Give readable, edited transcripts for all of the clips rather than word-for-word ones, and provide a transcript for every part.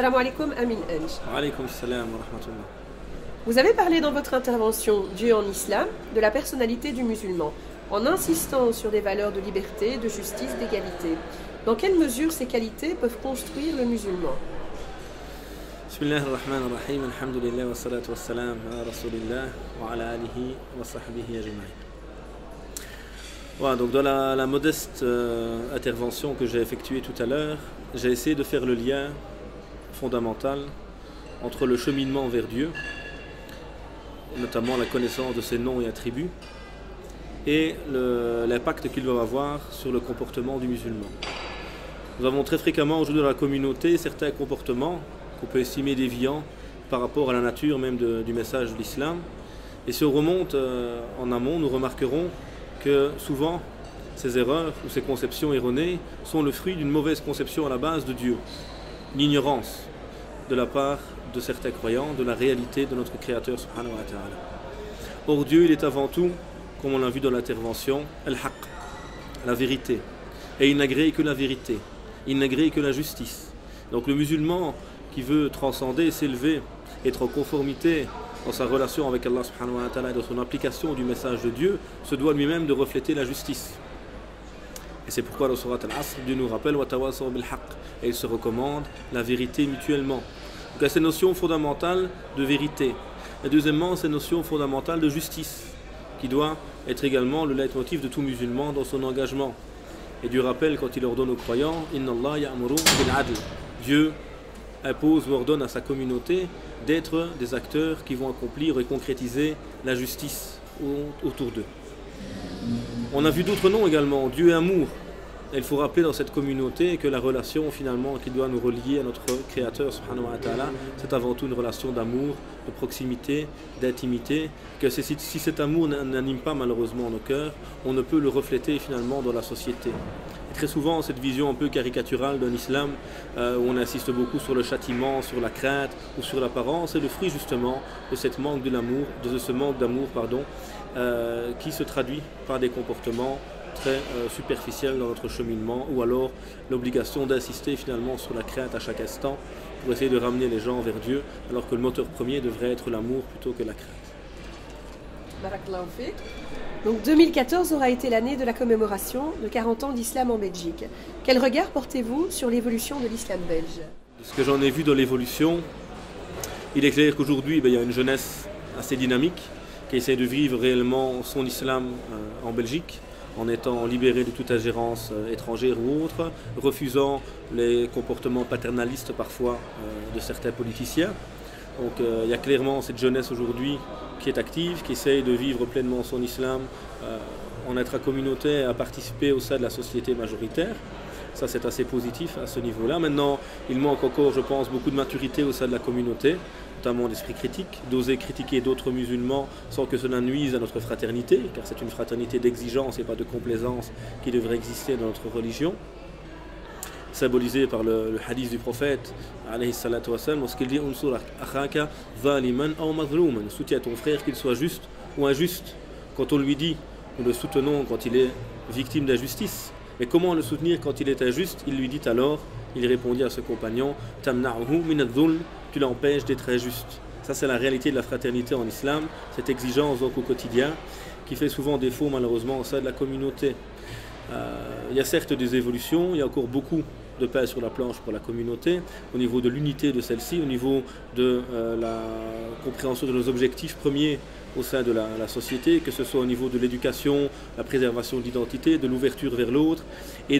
Salam alaikum Amin Enj. Wa alaykum salam wa rahmatullah. Vous avez parlé dans votre intervention Dieu en islam de la personnalité du musulman, en insistant sur des valeurs de liberté, de justice, d'égalité. Dans quelle mesure ces qualités peuvent construire le musulman? Bismillah ar-Rahman ar-Rahim, alhamdulillah wa salatu wa salam ala rasulillah wa ala alihi wa sahbihi ajma'in. Voilà, donc dans la modeste intervention que j'ai effectuée tout à l'heure, j'ai essayé de faire le lien fondamental entre le cheminement vers Dieu, notamment la connaissance de ses noms et attributs, et l'impact qu'ils doivent avoir sur le comportement du musulman. Nous avons très fréquemment aujourd'hui dans la communauté certains comportements qu'on peut estimer déviants par rapport à la nature même du message de l'islam. Et si on remonte en amont, nous remarquerons que souvent ces erreurs ou ces conceptions erronées sont le fruit d'une mauvaise conception à la base de Dieu, une ignorance de la part de certains croyants de la réalité de notre Créateur subhanahu wa ta'ala. Or Dieu, il est avant tout, comme on l'a vu dans l'intervention, al-haq, la vérité. Et il n'agrée que la vérité, il n'agrée que la justice. Donc le musulman qui veut transcender, s'élever, être en conformité dans sa relation avec Allah subhanahu wa ta'ala et dans son application du message de Dieu, se doit lui-même de refléter la justice. Et c'est pourquoi dans Surat Al-Asr, Dieu nous rappelle wa tawasaw bil haqq, et il se recommande la vérité mutuellement. Donc il y a cette notion fondamentale de vérité. Et deuxièmement, cette notion fondamentale de justice, qui doit être également le leitmotiv de tout musulman dans son engagement. Et Dieu rappelle quand il ordonne aux croyants, Inna Allah ya'muru bil adl. Dieu impose ou ordonne à sa communauté d'être des acteurs qui vont accomplir et concrétiser la justice autour d'eux. On a vu d'autres noms également, Dieu est amour. Et il faut rappeler dans cette communauté que la relation finalement qui doit nous relier à notre Créateur subhanahu wa ta'ala, c'est avant tout une relation d'amour, de proximité, d'intimité, que si cet amour n'anime pas malheureusement nos cœurs, on ne peut le refléter finalement dans la société. Et très souvent cette vision un peu caricaturale d'un islam où on insiste beaucoup sur le châtiment, sur la crainte ou sur l'apparence, est le fruit justement de ce manque d'amour qui se traduit par des comportements très superficielle dans notre cheminement, ou alors l'obligation d'insister finalement sur la crainte à chaque instant pour essayer de ramener les gens vers Dieu, alors que le moteur premier devrait être l'amour plutôt que la crainte. Barakallahu fik. Donc 2014 aura été l'année de la commémoration de 40 ans d'islam en Belgique. Quel regard portez-vous sur l'évolution de l'islam belge? De ce que j'en ai vu dans l'évolution, il est clair qu'aujourd'hui il y a une jeunesse assez dynamique qui essaie de vivre réellement son islam en Belgique, en étant libéré de toute ingérence étrangère ou autre, refusant les comportements paternalistes parfois de certains politiciens. Donc il y a clairement cette jeunesse aujourd'hui qui est active, qui essaye de vivre pleinement son islam en intracommunautaire, à participer au sein de la société majoritaire. Ça c'est assez positif à ce niveau-là. Maintenant, il manque encore, je pense, beaucoup de maturité au sein de la communauté, notamment d'esprit critique, d'oser critiquer d'autres musulmans sans que cela nuise à notre fraternité, car c'est une fraternité d'exigence et pas de complaisance qui devrait exister dans notre religion, symbolisé par le hadith du prophète alayhi salatu wassalam, lorsqu'il dit unsur akhaka zaliman aw mazluman, soutiens ton frère qu'il soit juste ou injuste. Quand on lui dit, nous le soutenons quand il est victime d'injustice, mais comment le soutenir quand il est injuste? Il lui dit alors, il répondit à ce compagnon, tamna'uhu min adh-dhulm, tu l'empêches d'être injuste. Ça c'est la réalité de la fraternité en islam, cette exigence donc au quotidien qui fait souvent défaut malheureusement au sein de la communauté. Il y a certes des évolutions, il y a encore beaucoup de pain sur la planche pour la communauté, au niveau de l'unité de celle-ci, au niveau de la compréhension de nos objectifs premiers au sein de la société, que ce soit au niveau de l'éducation, la préservation de l'identité, de l'ouverture vers l'autre, et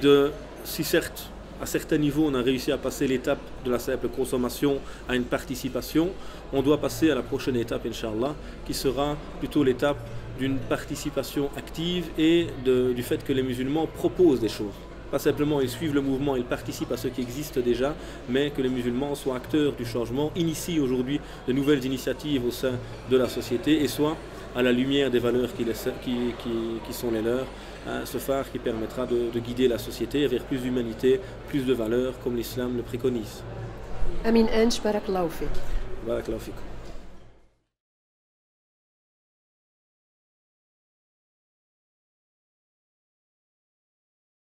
si certes, à certains niveaux, on a réussi à passer l'étape de la simple consommation à une participation, on doit passer à la prochaine étape, Inch'Allah, qui sera plutôt l'étape d'une participation active et du fait que les musulmans proposent des choses. Pas simplement ils suivent le mouvement, ils participent à ce qui existe déjà, mais que les musulmans soient acteurs du changement, initient aujourd'hui de nouvelles initiatives au sein de la société et soient à la lumière des valeurs qui sont les leurs, ce phare qui permettra de guider la société vers plus d'humanité, plus de valeurs comme l'islam le préconise. Amin Enj, barakallahu fik. Barakallahu fik.